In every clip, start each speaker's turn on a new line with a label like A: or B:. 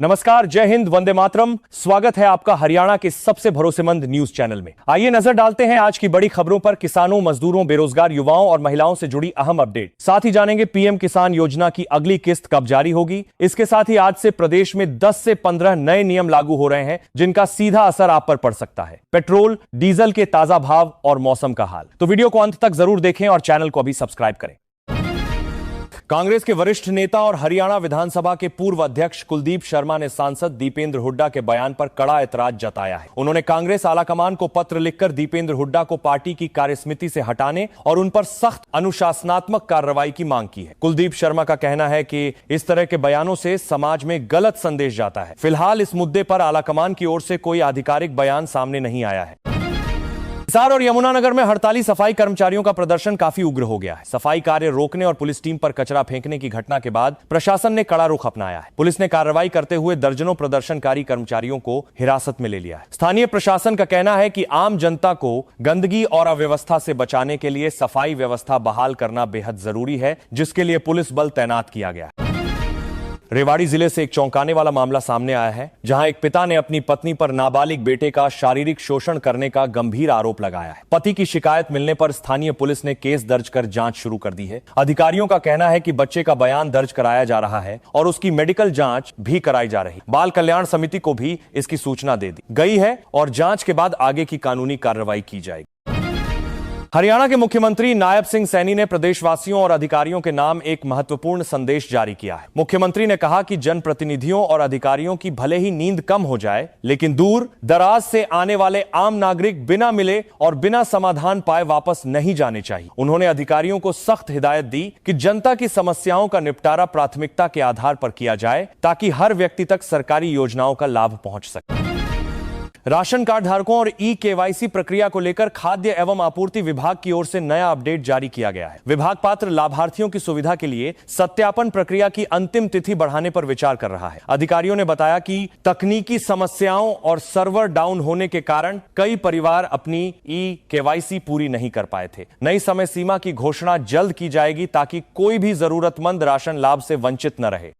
A: नमस्कार, जय हिंद, वंदे मातरम। स्वागत है आपका हरियाणा के सबसे भरोसेमंद न्यूज चैनल में। आइए नजर डालते हैं आज की बड़ी खबरों पर। किसानों, मजदूरों, बेरोजगार युवाओं और महिलाओं से जुड़ी अहम अपडेट। साथ ही जानेंगे पीएम किसान योजना की अगली किस्त कब जारी होगी। इसके साथ ही आज से प्रदेश में 10 से 15 नए नियम लागू हो रहे हैं जिनका सीधा असर आप पर पड़ सकता है। पेट्रोल, डीजल के ताजा भाव और मौसम का हाल। तो वीडियो को अंत तक जरूर देखें और चैनल को अभी सब्सक्राइब करें। कांग्रेस के वरिष्ठ नेता और हरियाणा विधानसभा के पूर्व अध्यक्ष कुलदीप शर्मा ने सांसद दीपेंद्र हुड्डा के बयान पर कड़ा ऐतराज जताया है। उन्होंने कांग्रेस आलाकमान को पत्र लिखकर दीपेंद्र हुड्डा को पार्टी की कार्यसमिति से हटाने और उन पर सख्त अनुशासनात्मक कार्रवाई की मांग की है। कुलदीप शर्मा का कहना है कि इस तरह के बयानों से समाज में गलत संदेश जाता है। फिलहाल इस मुद्दे पर आलाकमान की ओर से कोई आधिकारिक बयान सामने नहीं आया है। हिसार और यमुनानगर में हड़ताली सफाई कर्मचारियों का प्रदर्शन काफी उग्र हो गया है। सफाई कार्य रोकने और पुलिस टीम पर कचरा फेंकने की घटना के बाद प्रशासन ने कड़ा रुख अपनाया है। पुलिस ने कार्रवाई करते हुए दर्जनों प्रदर्शनकारी कर्मचारियों को हिरासत में ले लिया है। स्थानीय प्रशासन का कहना है कि आम जनता को गंदगी और अव्यवस्था से बचाने के लिए सफाई व्यवस्था बहाल करना बेहद जरूरी है, जिसके लिए पुलिस बल तैनात किया गया है। रेवाड़ी जिले से एक चौंकाने वाला मामला सामने आया है, जहां एक पिता ने अपनी पत्नी पर नाबालिग बेटे का शारीरिक शोषण करने का गंभीर आरोप लगाया है। पति की शिकायत मिलने पर स्थानीय पुलिस ने केस दर्ज कर जांच शुरू कर दी है। अधिकारियों का कहना है कि बच्चे का बयान दर्ज कराया जा रहा है और उसकी मेडिकल जांच भी कराई जा रही। बाल कल्याण समिति को भी इसकी सूचना दे दी गई है और जांच के बाद आगे की कानूनी कार्रवाई की जाएगी। हरियाणा के मुख्यमंत्री नायब सिंह सैनी ने प्रदेशवासियों और अधिकारियों के नाम एक महत्वपूर्ण संदेश जारी किया है। मुख्यमंत्री ने कहा कि जनप्रतिनिधियों और अधिकारियों की भले ही नींद कम हो जाए, लेकिन दूर दराज से आने वाले आम नागरिक बिना मिले और बिना समाधान पाए वापस नहीं जाने चाहिए। उन्होंने अधिकारियों को सख्त हिदायत दी कि जनता की समस्याओं का निपटारा प्राथमिकता के आधार पर किया जाए, ताकि हर व्यक्ति तक सरकारी योजनाओं का लाभ पहुंच सके। राशन कार्ड धारकों और ई-केवाईसी प्रक्रिया को लेकर खाद्य एवं आपूर्ति विभाग की ओर से नया अपडेट जारी किया गया है। विभाग पात्र लाभार्थियों की सुविधा के लिए सत्यापन प्रक्रिया की अंतिम तिथि बढ़ाने पर विचार कर रहा है। अधिकारियों ने बताया कि तकनीकी समस्याओं और सर्वर डाउन होने के कारण कई परिवार अपनी ई-केवाईसी पूरी नहीं कर पाए थे। नई समय सीमा की घोषणा जल्द की जाएगी, ताकि कोई भी जरूरतमंद राशन लाभ से वंचित न रहे।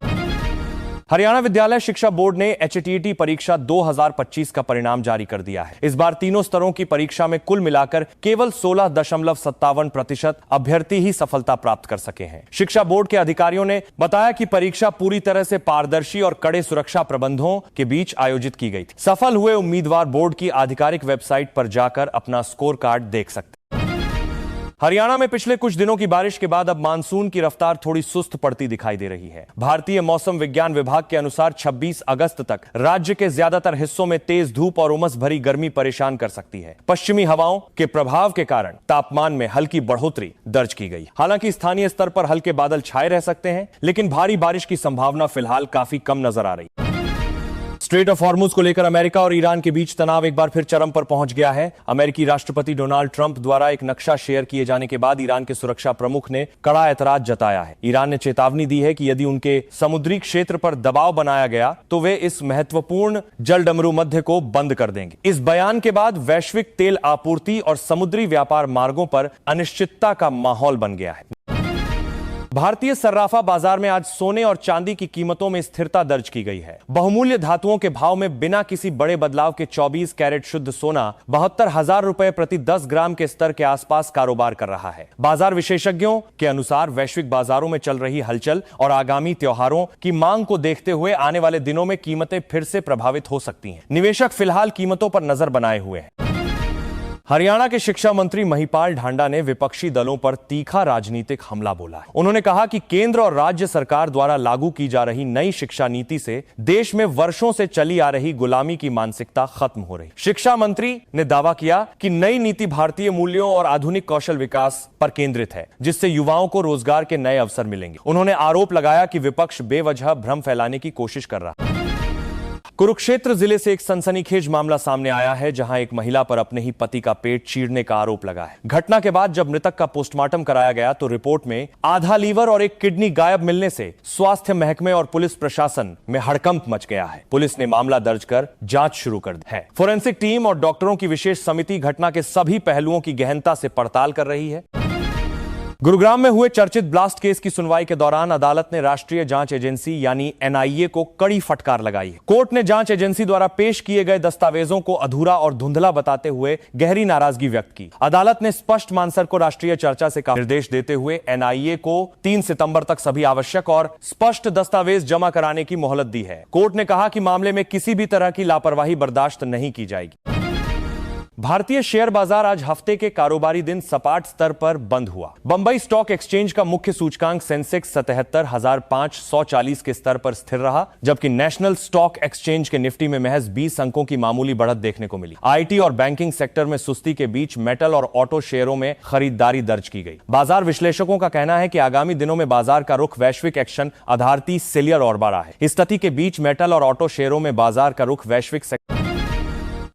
A: हरियाणा विद्यालय शिक्षा बोर्ड ने एचटीईटी परीक्षा 2025 का परिणाम जारी कर दिया है। इस बार तीनों स्तरों की परीक्षा में कुल मिलाकर केवल 16.57% अभ्यर्थी ही सफलता प्राप्त कर सके हैं। शिक्षा बोर्ड के अधिकारियों ने बताया कि परीक्षा पूरी तरह से पारदर्शी और कड़े सुरक्षा प्रबंधों के बीच आयोजित की गई थी। सफल हुए उम्मीदवार बोर्ड की आधिकारिक वेबसाइट पर जाकर अपना स्कोर कार्ड देख सकते हैं। हरियाणा में पिछले कुछ दिनों की बारिश के बाद अब मानसून की रफ्तार थोड़ी सुस्त पड़ती दिखाई दे रही है। भारतीय मौसम विज्ञान विभाग के अनुसार 26 अगस्त तक राज्य के ज्यादातर हिस्सों में तेज धूप और उमस भरी गर्मी परेशान कर सकती है। पश्चिमी हवाओं के प्रभाव के कारण तापमान में हल्की बढ़ोतरी दर्ज की गई। हालांकि स्थानीय स्तर पर हल्के बादल छाए रह सकते हैं, लेकिन भारी बारिश की संभावना फिलहाल काफी कम नजर आ रही है। स्ट्रेट ऑफ हॉर्मुज को लेकर अमेरिका और ईरान के बीच तनाव एक बार फिर चरम पर पहुंच गया है। अमेरिकी राष्ट्रपति डोनाल्ड ट्रंप द्वारा एक नक्शा शेयर किए जाने के बाद ईरान के सुरक्षा प्रमुख ने कड़ा ऐतराज जताया है। ईरान ने चेतावनी दी है कि यदि उनके समुद्री क्षेत्र पर दबाव बनाया गया तो वे इस महत्वपूर्ण जलडमरू मध्य को बंद कर देंगे। इस बयान के बाद वैश्विक तेल आपूर्ति और समुद्री व्यापार मार्गों पर अनिश्चितता का माहौल बन गया है। भारतीय सर्राफा बाजार में आज सोने और चांदी की कीमतों में स्थिरता दर्ज की गई है। बहुमूल्य धातुओं के भाव में बिना किसी बड़े बदलाव के 24 कैरेट शुद्ध सोना 72,000 रुपए प्रति 10 ग्राम के स्तर के आसपास कारोबार कर रहा है। बाजार विशेषज्ञों के अनुसार वैश्विक बाजारों में चल रही हलचल और आगामी त्योहारों की मांग को देखते हुए आने वाले दिनों में कीमतें फिर से प्रभावित हो सकती हैं। निवेशक फिलहाल कीमतों पर नजर बनाए हुए हैं। हरियाणा के शिक्षा मंत्री महिपाल ढांडा ने विपक्षी दलों पर तीखा राजनीतिक हमला बोला है। उन्होंने कहा कि केंद्र और राज्य सरकार द्वारा लागू की जा रही नई शिक्षा नीति से देश में वर्षों से चली आ रही गुलामी की मानसिकता खत्म हो रही। शिक्षा मंत्री ने दावा किया कि नई नीति भारतीय मूल्यों और आधुनिक कौशल विकास पर केंद्रित है, जिससे युवाओं को रोजगार के नए अवसर मिलेंगे। उन्होंने आरोप लगाया कि विपक्ष बेवजह भ्रम फैलाने की कोशिश कर रहा है। कुरुक्षेत्र जिले से एक सनसनीखेज मामला सामने आया है, जहां एक महिला पर अपने ही पति का पेट चीरने का आरोप लगा है। घटना के बाद जब मृतक का पोस्टमार्टम कराया गया तो रिपोर्ट में आधा लीवर और एक किडनी गायब मिलने से स्वास्थ्य महकमे और पुलिस प्रशासन में हड़कंप मच गया है। पुलिस ने मामला दर्ज कर जांच शुरू कर दी है। फोरेंसिक टीम और डॉक्टरों की विशेष समिति घटना के सभी पहलुओं की गहनता से पड़ताल कर रही है। गुरुग्राम में हुए चर्चित ब्लास्ट केस की सुनवाई के दौरान अदालत ने राष्ट्रीय जांच एजेंसी यानी एनआईए को कड़ी फटकार लगाई है। कोर्ट ने जांच एजेंसी द्वारा पेश किए गए दस्तावेजों को अधूरा और धुंधला बताते हुए गहरी नाराजगी व्यक्त की। अदालत ने स्पष्ट मानसर को राष्ट्रीय चर्चा से निर्देश देते हुए एनआईए को 3 सितंबर तक सभी आवश्यक और स्पष्ट दस्तावेज जमा कराने की मोहलत दी है। कोर्ट ने कहा कि मामले में किसी भी तरह की लापरवाही बर्दाश्त नहीं की जाएगी। भारतीय शेयर बाजार आज हफ्ते के कारोबारी दिन सपाट स्तर पर बंद हुआ। बंबई स्टॉक एक्सचेंज का मुख्य सूचकांक सेंसेक्स 77,540 के स्तर पर स्थिर रहा, जबकि नेशनल स्टॉक एक्सचेंज के निफ्टी में महज 20 अंकों की मामूली बढ़त देखने को मिली। आईटी और बैंकिंग सेक्टर में सुस्ती के बीच मेटल और ऑटो शेयरों में खरीदारी दर्ज की गई। बाजार विश्लेषकों का कहना है कि आगामी दिनों में बाजार का रुख वैश्विक एक्शन आधारित सेलियर और बड़ा है। इस स्थिति के बीच मेटल और ऑटो शेयरों में बाजार का रुख वैश्विक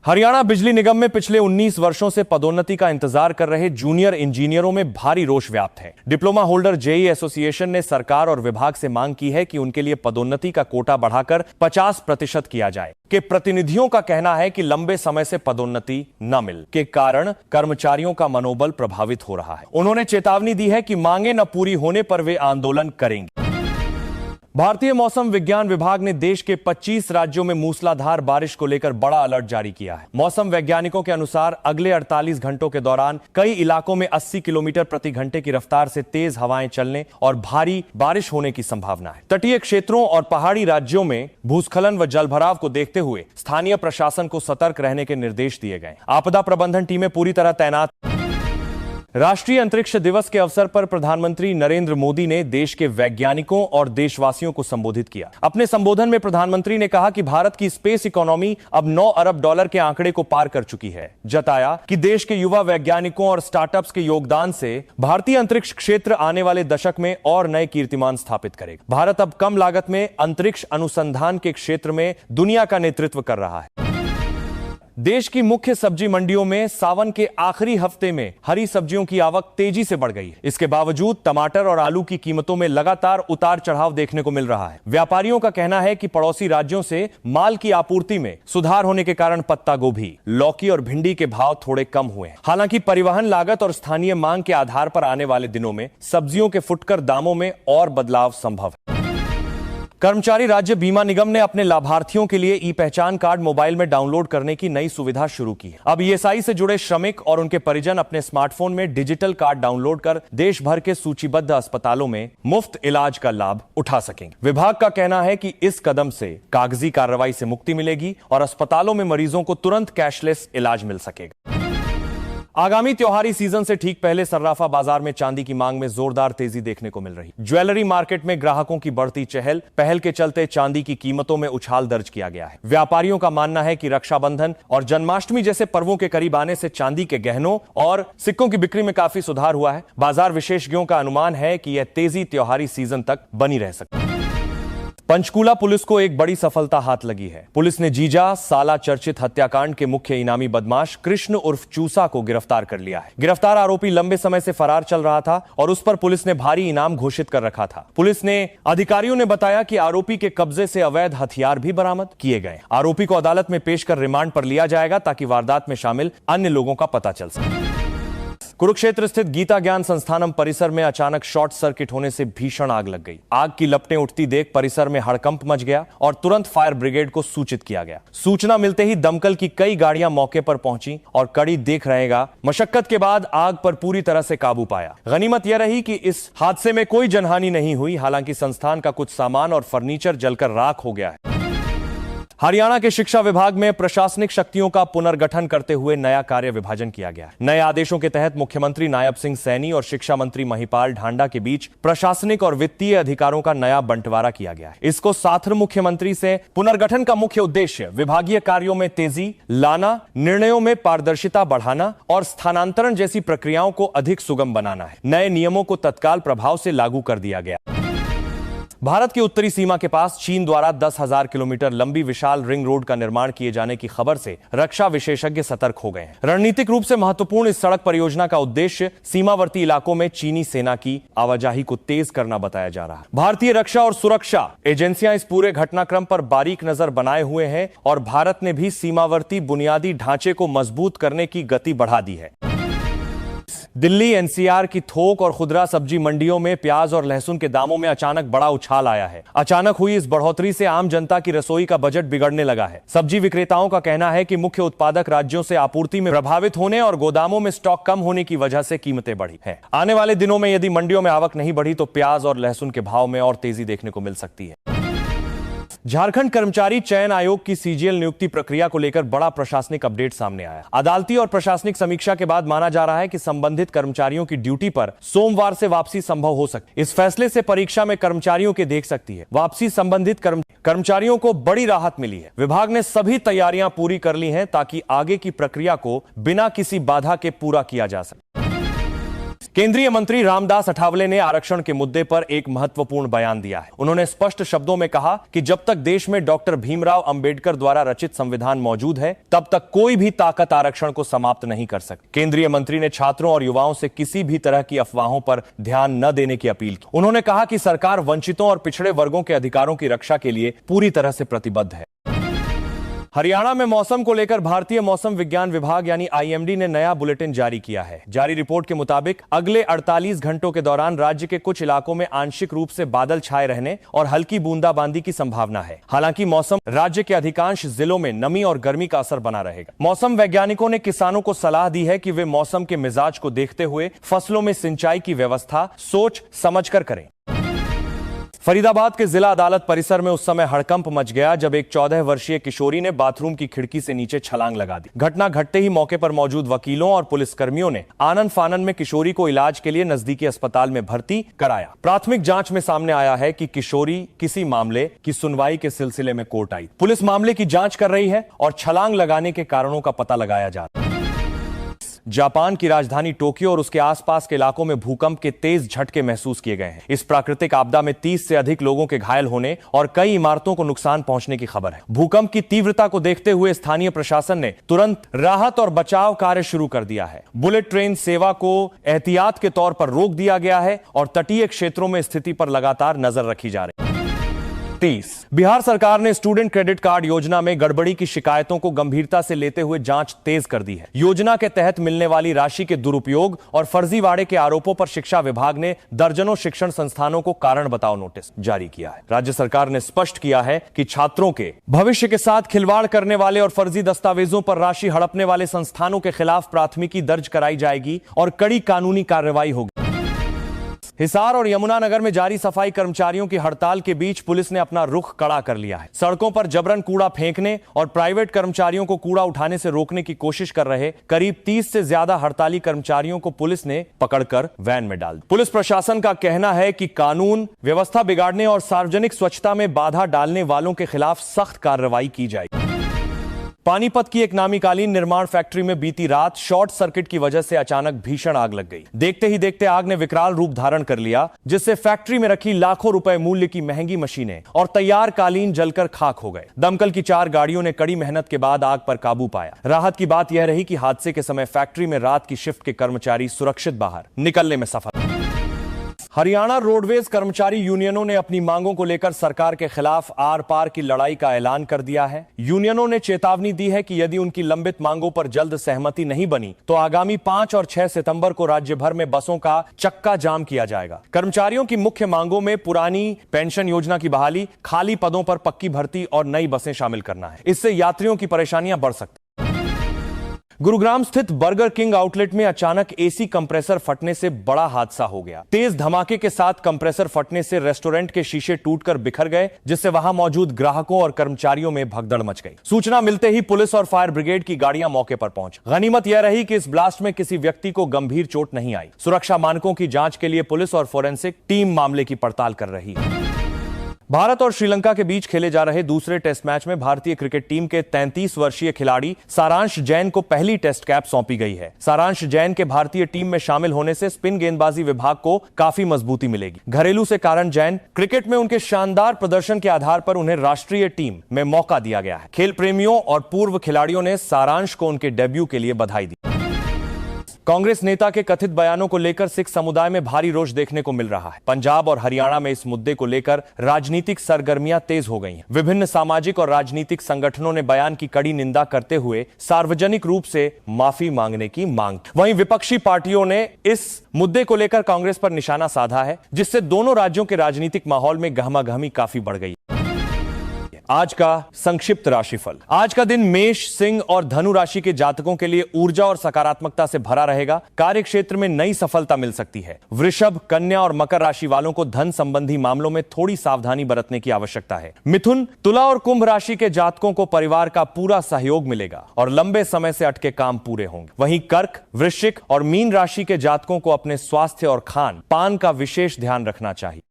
A: हरियाणा बिजली निगम में पिछले 19 वर्षों से पदोन्नति का इंतजार कर रहे जूनियर इंजीनियरों में भारी रोष व्याप्त है। डिप्लोमा होल्डर जेई एसोसिएशन ने सरकार और विभाग से मांग की है कि उनके लिए पदोन्नति का कोटा बढ़ाकर 50% किया जाए। के प्रतिनिधियों का कहना है कि लंबे समय से पदोन्नति न मिल के कारण कर्मचारियों का मनोबल प्रभावित हो रहा है। उन्होंने चेतावनी दी है कि मांगे न पूरी होने पर वे आंदोलन करेंगे। भारतीय मौसम विज्ञान विभाग ने देश के 25 राज्यों में मूसलाधार बारिश को लेकर बड़ा अलर्ट जारी किया है। मौसम वैज्ञानिकों के अनुसार अगले 48 घंटों के दौरान कई इलाकों में 80 किलोमीटर प्रति घंटे की रफ्तार से तेज हवाएं चलने और भारी बारिश होने की संभावना है। तटीय क्षेत्रों और पहाड़ी राज्यों में भूस्खलन व जलभराव को देखते हुए स्थानीय प्रशासन को सतर्क रहने के निर्देश दिए गए। आपदा प्रबंधन टीमें पूरी तरह तैनात। राष्ट्रीय अंतरिक्ष दिवस के अवसर पर प्रधानमंत्री नरेंद्र मोदी ने देश के वैज्ञानिकों और देशवासियों को संबोधित किया। अपने संबोधन में प्रधानमंत्री ने कहा कि भारत की स्पेस इकोनॉमी अब $9 अरब के आंकड़े को पार कर चुकी है। जताया कि देश के युवा वैज्ञानिकों और स्टार्टअप्स के योगदान से भारतीय अंतरिक्ष क्षेत्र आने वाले दशक में और नए कीर्तिमान स्थापित करेगा। भारत अब कम लागत में अंतरिक्ष अनुसंधान के क्षेत्र में दुनिया का नेतृत्व कर रहा है। देश की मुख्य सब्जी मंडियों में सावन के आखिरी हफ्ते में हरी सब्जियों की आवक तेजी से बढ़ गई है। इसके बावजूद टमाटर और आलू की कीमतों में लगातार उतार चढ़ाव देखने को मिल रहा है। व्यापारियों का कहना है कि पड़ोसी राज्यों से माल की आपूर्ति में सुधार होने के कारण पत्ता गोभी, लौकी और भिंडी के भाव थोड़े कम हुए हैं। हालांकि परिवहन लागत और स्थानीय मांग के आधार पर आने वाले दिनों में सब्जियों के फुटकर दामों में और बदलाव संभव है। कर्मचारी राज्य बीमा निगम ने अपने लाभार्थियों के लिए ई पहचान कार्ड मोबाइल में डाउनलोड करने की नई सुविधा शुरू की है। अब ईएसआई से जुड़े श्रमिक और उनके परिजन अपने स्मार्टफोन में डिजिटल कार्ड डाउनलोड कर देश भर के सूचीबद्ध अस्पतालों में मुफ्त इलाज का लाभ उठा सकेंगे। विभाग का कहना है कि इस कदम से कागजी कार्रवाई से मुक्ति मिलेगी और अस्पतालों में मरीजों को तुरंत कैशलेस इलाज मिल सकेगा। आगामी त्योहारी सीजन से ठीक पहले सर्राफा बाजार में चांदी की मांग में जोरदार तेजी देखने को मिल रही। ज्वेलरी मार्केट में ग्राहकों की बढ़ती चहल पहल के चलते चांदी की कीमतों में उछाल दर्ज किया गया है। व्यापारियों का मानना है कि रक्षाबंधन और जन्माष्टमी जैसे पर्वों के करीब आने से चांदी के गहनों और सिक्कों की बिक्री में काफी सुधार हुआ है। बाजार विशेषज्ञों का अनुमान है कि यह तेजी त्योहारी सीजन तक बनी रह सकती है। पंचकूला पुलिस को एक बड़ी सफलता हाथ लगी है। पुलिस ने जीजा साला चर्चित हत्याकांड के मुख्य इनामी बदमाश कृष्ण उर्फ चूसा को गिरफ्तार कर लिया है। गिरफ्तार आरोपी लंबे समय से फरार चल रहा था और उस पर पुलिस ने भारी इनाम घोषित कर रखा था। पुलिस ने अधिकारियों ने बताया कि आरोपी के कब्जे से अवैध हथियार भी बरामद किए गए। आरोपी को अदालत में पेश कर रिमांड पर लिया जाएगा ताकि वारदात में शामिल अन्य लोगों का पता चल सके। कुरुक्षेत्र स्थित गीता ज्ञान संस्थानम परिसर में अचानक शॉर्ट सर्किट होने से भीषण आग लग गई। आग की लपटें उठती देख परिसर में हड़कंप मच गया और तुरंत फायर ब्रिगेड को सूचित किया गया। सूचना मिलते ही दमकल की कई गाड़ियां मौके पर पहुंची और कड़ी देख रहेगा मशक्कत के बाद आग पर पूरी तरह से काबू पाया। गनीमत यह रही कि इस हादसे में कोई जनहानि नहीं हुई। हालांकि संस्थान का कुछ सामान और फर्नीचर जलकर राख हो गया है। हरियाणा के शिक्षा विभाग में प्रशासनिक शक्तियों का पुनर्गठन करते हुए नया कार्य विभाजन किया गया। नए आदेशों के तहत मुख्यमंत्री नायब सिंह सैनी और शिक्षा मंत्री महिपाल ढांडा के बीच प्रशासनिक और वित्तीय अधिकारों का नया बंटवारा किया गया। इसको साथ मुख्यमंत्री से पुनर्गठन का मुख्य उद्देश्य विभागीय कार्यों में तेजी लाना, निर्णयों में पारदर्शिता बढ़ाना और स्थानांतरण जैसी प्रक्रियाओं को अधिक सुगम बनाना है। नए नियमों को तत्काल प्रभाव से लागू कर दिया गया। भारत की उत्तरी सीमा के पास चीन द्वारा 10,000 किलोमीटर लंबी विशाल रिंग रोड का निर्माण किए जाने की खबर से रक्षा विशेषज्ञ सतर्क हो गए हैं। रणनीतिक रूप से महत्वपूर्ण इस सड़क परियोजना का उद्देश्य सीमावर्ती इलाकों में चीनी सेना की आवाजाही को तेज करना बताया जा रहा है। भारतीय रक्षा और सुरक्षा एजेंसियां इस पूरे घटनाक्रम पर बारीक नजर बनाए हुए हैं और भारत ने भी सीमावर्ती बुनियादी ढांचे को मजबूत करने की गति बढ़ा दी है। दिल्ली एनसीआर की थोक और खुदरा सब्जी मंडियों में प्याज और लहसुन के दामों में अचानक बड़ा उछाल आया है। अचानक हुई इस बढ़ोतरी से आम जनता की रसोई का बजट बिगड़ने लगा है। सब्जी विक्रेताओं का कहना है कि मुख्य उत्पादक राज्यों से आपूर्ति में प्रभावित होने और गोदामों में स्टॉक कम होने की वजह से कीमतें बढ़ी हैं। आने वाले दिनों में यदि मंडियों में आवक नहीं बढ़ी तो प्याज और लहसुन के भाव में और तेजी देखने को मिल सकती है। झारखंड कर्मचारी चयन आयोग की सीजीएल नियुक्ति प्रक्रिया को लेकर बड़ा प्रशासनिक अपडेट सामने आया। अदालती और प्रशासनिक समीक्षा के बाद माना जा रहा है कि संबंधित कर्मचारियों की ड्यूटी पर सोमवार से वापसी संभव हो सकती है। इस फैसले से परीक्षा में कर्मचारियों के देख सकती है वापसी संबंधित कर्मचारियोयों को बड़ी राहत मिली है। विभाग ने सभी तैयारियां पूरी कर ली हैं ताकि आगे की प्रक्रिया को बिना किसी बाधा के पूरा किया जा सके। केंद्रीय मंत्री रामदास अठावले ने आरक्षण के मुद्दे पर एक महत्वपूर्ण बयान दिया है। उन्होंने स्पष्ट शब्दों में कहा कि जब तक देश में डॉक्टर भीमराव अंबेडकर द्वारा रचित संविधान मौजूद है तब तक कोई भी ताकत आरक्षण को समाप्त नहीं कर सकती। केंद्रीय मंत्री ने छात्रों और युवाओं से किसी भी तरह की अफवाहों पर ध्यान न देने की अपील की। उन्होंने कहा कि सरकार वंचितों और पिछड़े वर्गों के अधिकारों की रक्षा के लिए पूरी तरह से प्रतिबद्ध है। हरियाणा में मौसम को लेकर भारतीय मौसम विज्ञान विभाग यानी आईएमडी ने नया बुलेटिन जारी किया है। जारी रिपोर्ट के मुताबिक अगले 48 घंटों के दौरान राज्य के कुछ इलाकों में आंशिक रूप से बादल छाए रहने और हल्की बूंदाबांदी की संभावना है। हालांकि मौसम राज्य के अधिकांश जिलों में नमी और गर्मी का असर बना रहेगा। मौसम वैज्ञानिकों ने किसानों को सलाह दी है कि वे मौसम के मिजाज को देखते हुए फसलों में सिंचाई की व्यवस्था सोच समझकर करें। फरीदाबाद के जिला अदालत परिसर में उस समय हड़कंप मच गया जब एक 14 वर्षीय किशोरी ने बाथरूम की खिड़की से नीचे छलांग लगा दी। घटना घटते ही मौके पर मौजूद वकीलों और पुलिसकर्मियों ने आनन फानन में किशोरी को इलाज के लिए नजदीकी अस्पताल में भर्ती कराया। प्राथमिक जांच में सामने आया है कि किशोरी किसी मामले की सुनवाई के सिलसिले में कोर्ट आई। पुलिस मामले की जांच कर रही है और छलांग लगाने के कारणों का पता लगाया जा रहा है। जापान की राजधानी टोक्यो और उसके आसपास के इलाकों में भूकंप के तेज झटके महसूस किए गए हैं। इस प्राकृतिक आपदा में 30 से अधिक लोगों के घायल होने और कई इमारतों को नुकसान पहुंचने की खबर है। भूकंप की तीव्रता को देखते हुए स्थानीय प्रशासन ने तुरंत राहत और बचाव कार्य शुरू कर दिया है। बुलेट ट्रेन सेवा को एहतियात के तौर पर रोक दिया गया है और तटीय क्षेत्रों में स्थिति पर लगातार नजर रखी जा रही है। बिहार सरकार ने स्टूडेंट क्रेडिट कार्ड योजना में गड़बड़ी की शिकायतों को गंभीरता से लेते हुए जांच तेज कर दी है। योजना के तहत मिलने वाली राशि के दुरुपयोग और फर्जीवाड़े के आरोपों पर शिक्षा विभाग ने दर्जनों शिक्षण संस्थानों को कारण बताओ नोटिस जारी किया है। राज्य सरकार ने स्पष्ट किया है कि छात्रों के भविष्य के साथ खिलवाड़ करने वाले और फर्जी दस्तावेजों पर राशि हड़पने वाले संस्थानों के खिलाफ प्राथमिकी दर्ज कराई जाएगी और कड़ी कानूनी कार्रवाई होगी। हिसार और यमुनानगर में जारी सफाई कर्मचारियों की हड़ताल के बीच पुलिस ने अपना रुख कड़ा कर लिया है। सड़कों पर जबरन कूड़ा फेंकने और प्राइवेट कर्मचारियों को कूड़ा उठाने से रोकने की कोशिश कर रहे करीब 30 से ज्यादा हड़ताली कर्मचारियों को पुलिस ने पकड़कर वैन में डाल दिया। पुलिस प्रशासन का कहना है कि कानून व्यवस्था बिगाड़ने और सार्वजनिक स्वच्छता में बाधा डालने वालों के खिलाफ सख्त कार्रवाई की जाएगी। पानीपत की एक नामीकालीन निर्माण फैक्ट्री में बीती रात शॉर्ट सर्किट की वजह से अचानक भीषण आग लग गई। देखते ही देखते आग ने विकराल रूप धारण कर लिया, जिससे फैक्ट्री में रखी लाखों रुपए मूल्य की महंगी मशीनें और तैयार कालीन जलकर खाक हो गए। दमकल की 4 गाड़ियों ने कड़ी मेहनत के बाद आग पर काबू पाया। राहत की बात यह रही कि हादसे के समय फैक्ट्री में रात की शिफ्ट के कर्मचारी सुरक्षित बाहर निकलने में सफल। हरियाणा रोडवेज कर्मचारी यूनियनों ने अपनी मांगों को लेकर सरकार के खिलाफ आर पार की लड़ाई का ऐलान कर दिया है। यूनियनों ने चेतावनी दी है कि यदि उनकी लंबित मांगों पर जल्द सहमति नहीं बनी तो आगामी 5 और 6 सितंबर को राज्य भर में बसों का चक्का जाम किया जाएगा। कर्मचारियों की मुख्य मांगों में पुरानी पेंशन योजना की बहाली, खाली पदों पर पक्की भर्ती और नई बसें शामिल करना है। इससे यात्रियों की परेशानियां बढ़ सकती। गुरुग्राम स्थित बर्गर किंग आउटलेट में अचानक एसी कंप्रेसर फटने से बड़ा हादसा हो गया। तेज धमाके के साथ कंप्रेसर फटने से रेस्टोरेंट के शीशे टूटकर बिखर गए, जिससे वहां मौजूद ग्राहकों और कर्मचारियों में भगदड़ मच गई। सूचना मिलते ही पुलिस और फायर ब्रिगेड की गाड़ियां मौके पर पहुंच। गनीमत यह रही कि इस ब्लास्ट में किसी व्यक्ति को गंभीर चोट नहीं आई। सुरक्षा मानकों की जांच के लिए पुलिस और फोरेंसिक टीम मामले की पड़ताल कर रही है। भारत और श्रीलंका के बीच खेले जा रहे दूसरे टेस्ट मैच में भारतीय क्रिकेट टीम के 33 वर्षीय खिलाड़ी सारांश जैन को पहली टेस्ट कैप सौंपी गई है। सारांश जैन के भारतीय टीम में शामिल होने से स्पिन गेंदबाजी विभाग को काफी मजबूती मिलेगी। घरेलू से कारण जैन क्रिकेट में उनके शानदार प्रदर्शन के आधार पर उन्हें राष्ट्रीय टीम में मौका दिया गया है। खेल प्रेमियों और पूर्व खिलाड़ियों ने सारांश को उनके डेब्यू के लिए बधाई दी। कांग्रेस नेता के कथित बयानों को लेकर सिख समुदाय में भारी रोष देखने को मिल रहा है। पंजाब और हरियाणा में इस मुद्दे को लेकर राजनीतिक सरगर्मियां तेज हो गई हैं। विभिन्न सामाजिक और राजनीतिक संगठनों ने बयान की कड़ी निंदा करते हुए सार्वजनिक रूप से माफी मांगने की मांग की। वहीं विपक्षी पार्टियों ने इस मुद्दे को लेकर कांग्रेस पर निशाना साधा है, जिससे दोनों राज्यों के राजनीतिक माहौल में गहमागहमी काफी बढ़ गई। आज का संक्षिप्त राशिफल। आज का दिन मेष, सिंह और धनु राशि के जातकों के लिए ऊर्जा और सकारात्मकता से भरा रहेगा। कार्य क्षेत्र में नई सफलता मिल सकती है। वृषभ, कन्या और मकर राशि वालों को धन संबंधी मामलों में थोड़ी सावधानी बरतने की आवश्यकता है। मिथुन, तुला और कुंभ राशि के जातकों को परिवार का पूरा सहयोग मिलेगा और लंबे समय से अटके काम पूरे होंगे। वहीं कर्क, वृश्चिक और मीन राशि के जातकों को अपने स्वास्थ्य और खान पान का विशेष ध्यान रखना चाहिए।